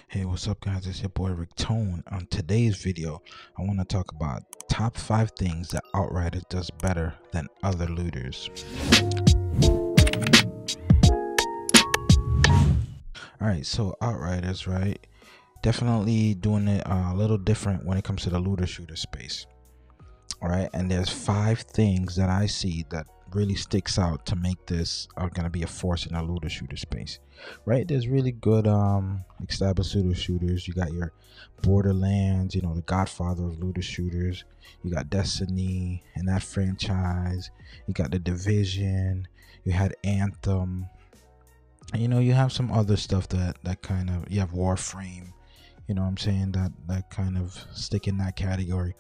Hey, what's up, guys? It's your boy Rick Tone. On today's video, I want to talk about top 5 things that Outriders does better than other looters. Alright, so Outriders, right? Definitely doing it a little different when it comes to the looter shooter space. Alright, and there's 5 things that I see that really sticks out to make this gonna be a force in the looter shooter space. Right, there's really good established looter shooters. You got your Borderlands, you know, the godfather of looter shooters. You got Destiny and that franchise. You got the Division. You had Anthem. And, you know, you have some other stuff that kind of, you have Warframe, you know what I'm saying, that kind of stick in that category.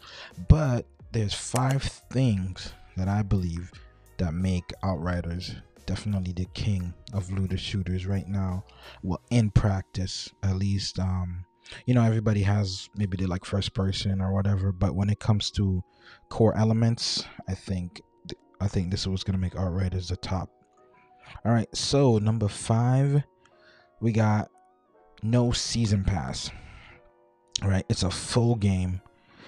But there's 5 things that I believe that make Outriders definitely the king of looter shooters right now. Well, in practice, at least. You know, everybody has, maybe they like first person or whatever, but when it comes to core elements, I think this is what's gonna make Outriders the top. All right, so number 5, we got no season pass. All right, it's a full game,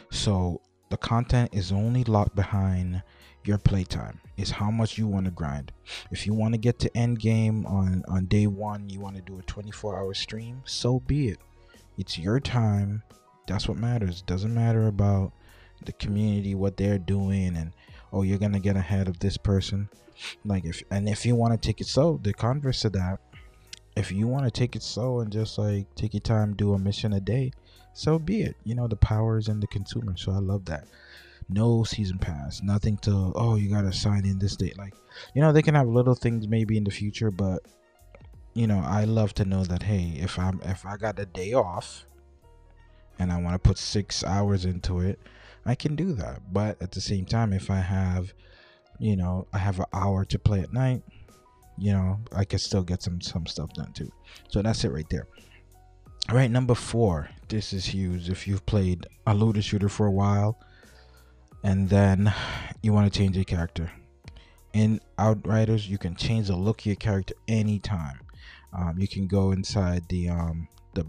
so the content is only locked behind your playtime. Is how much you want to grind. If you want to get to end game on day 1, you want to do a 24-hour stream, so be it. It's your time. That's what matters. Doesn't matter about the community, what they're doing, and oh, you're gonna get ahead of this person. Like, if you want to take it slow, the converse to that, if you want to take it slow and just like take your time, do a mission a day, so be it. You know, the power is in the consumer, so I love that. No season pass, nothing to, oh, you gotta sign in this date. Like, you know, they can have little things maybe in the future, but you know, I love to know that, hey, if I got a day off and I want to put 6 hours into it, I can do that. But at the same time, if I have, you know, I have an hour to play at night, you know, I can still get some stuff done too. So that's it right there. All right, number 4, this is huge. If you've played a looter shooter for a while and then you want to change your character, in Outriders you can change the look of your character anytime. You can go inside the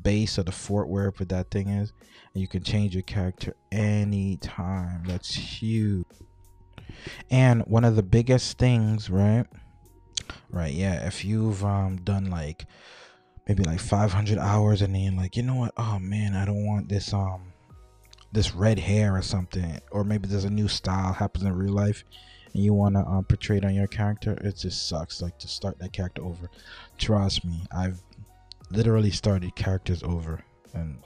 base of the fort, wherever that thing is, and you can change your character anytime. That's huge. And one of the biggest things, right, yeah, if you've done like maybe like 500 hours and then you're like, you know what, oh man, I don't want this red hair or something, or maybe there's a new style happens in real life and you want to portray it on your character, it just sucks like to start that character over. Trust me, I've literally started characters over, and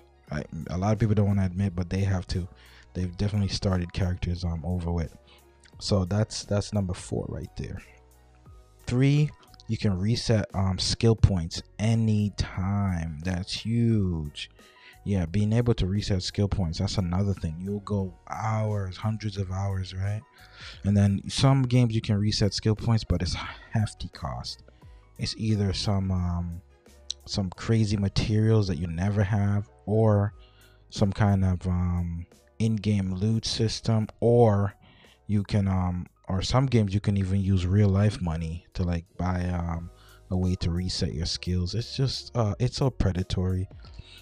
a lot of people don't want to admit, but they have to. They've definitely started characters over with. So that's number 4 right there. 3, you can reset skill points anytime. That's huge. Yeah, being able to reset skill points, that's another thing. You'll go hours, hundreds of hours, right? And then some games you can reset skill points, but it's hefty cost. It's either some crazy materials that you never have, or some kind of in-game loot system, or you can or some games you can even use real life money to like buy a way to reset your skills. It's just it's so predatory,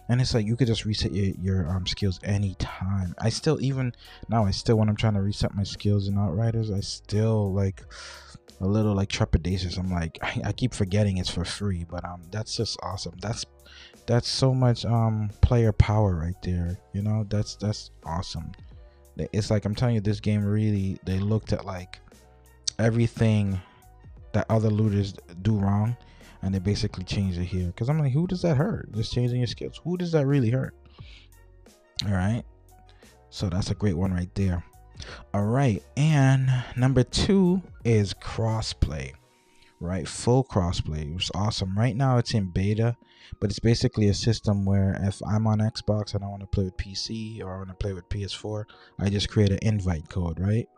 and it's like you could just reset your skills anytime. I still, even now, when I'm trying to reset my skills in Outriders, I still like a little like trepidatious. I'm like, I keep forgetting it's for free, but that's just awesome. That's so much player power right there, you know. That's awesome. It's like, I'm telling you, this game really, they looked at like everything that other looters do wrong, and they basically changed it here. Because I'm like, who does that hurt? Just changing your skills, who does that really hurt? All right, so that's a great one right there. All right, and number 2 is crossplay. Right, full crossplay. It was awesome. Right now it's in beta, but it's basically a system where if I'm on Xbox and I want to play with PC, or I want to play with PS4, I just create an invite code. Right,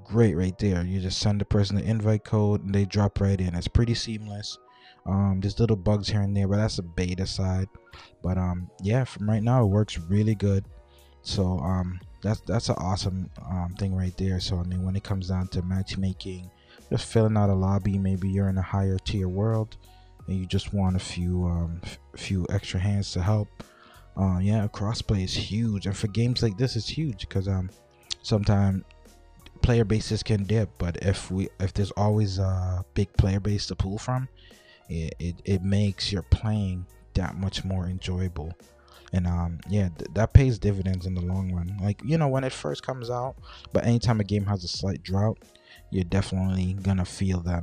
great right there. You just send the person the invite code and they drop right in. It's pretty seamless. There's little bugs here and there, but that's the beta side. But yeah, from right now it works really good. So that's an awesome thing right there. So I mean, when it comes down to matchmaking, just filling out a lobby, maybe you're in a higher tier world, and you just want a few extra hands to help. Yeah, crossplay is huge, and for games like this, it's huge because sometimes player bases can dip, but if there's always a big player base to pull from, it makes your playing that much more enjoyable. And yeah, that pays dividends in the long run. Like, you know, when it first comes out, but anytime a game has a slight drought, you're definitely gonna feel that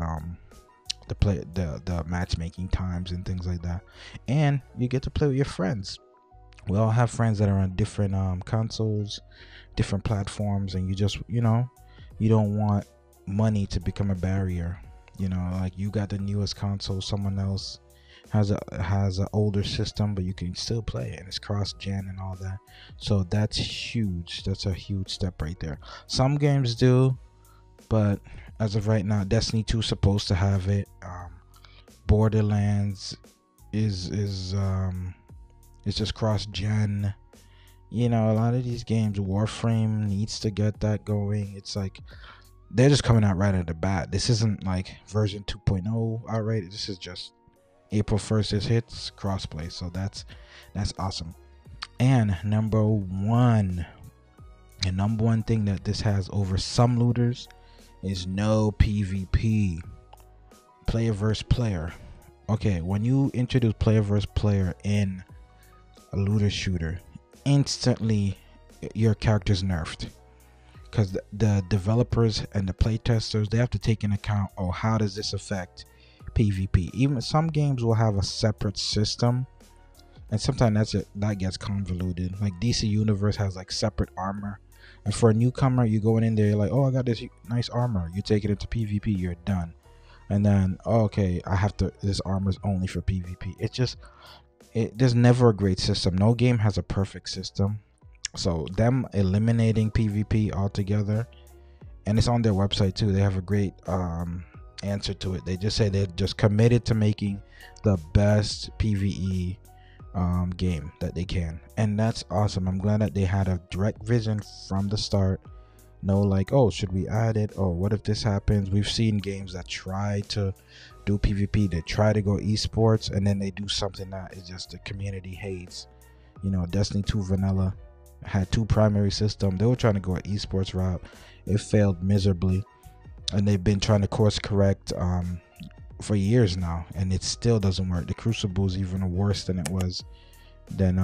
the matchmaking times and things like that. And you get to play with your friends. We all have friends that are on different consoles, different platforms, and you just, you know, you don't want money to become a barrier. You know, like, you got the newest console, someone else has an older system, but you can still play it, and it's cross gen and all that. So that's huge. That's a huge step right there. Some games do, but as of right now, Destiny 2 is supposed to have it. Borderlands is it's just cross gen. You know, a lot of these games, Warframe needs to get that going. It's like they're just coming out right at the bat. This isn't like version 2.0 already. This is just April 1st it hits crossplay. So that's awesome. And number one thing that this has over some looters is no PvP. Player versus player. Okay, when you introduce player versus player in a looter shooter, instantly your character's nerfed, because the developers and the playtesters, they have to take in account, oh, how does this affect PvP? Even some games will have a separate system, and sometimes that gets convoluted. Like DC Universe has like separate armor, and for a newcomer, you going in there, you're like, oh, I got this nice armor. You take it into PvP, you're done. And then, oh, okay, this armor is only for PvP. There's never a great system. No game has a perfect system. So them eliminating PvP altogether, and it's on their website too, they have a great answer to it. They just say they're just committed to making the best PvE game that they can, and that's awesome. I'm glad that they had a direct vision from the start. No, like, oh, should we add it? Oh, what if this happens? We've seen games that try to do PvP, they try to go esports, and then they do something that is just the community hates. You know, Destiny 2 vanilla had two primary systems. They were trying to go an esports route. It failed miserably, and they've been trying to course correct for years now, and it still doesn't work. The Crucible is even worse than it was than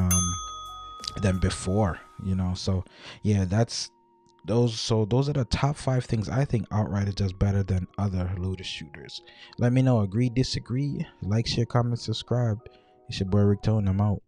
before, you know. So yeah, those are the top 5 things I think Outriders does better than other looter shooters. Let me know, agree, disagree, like, share, comment, subscribe. It's your boy Rick Tone. I'm out.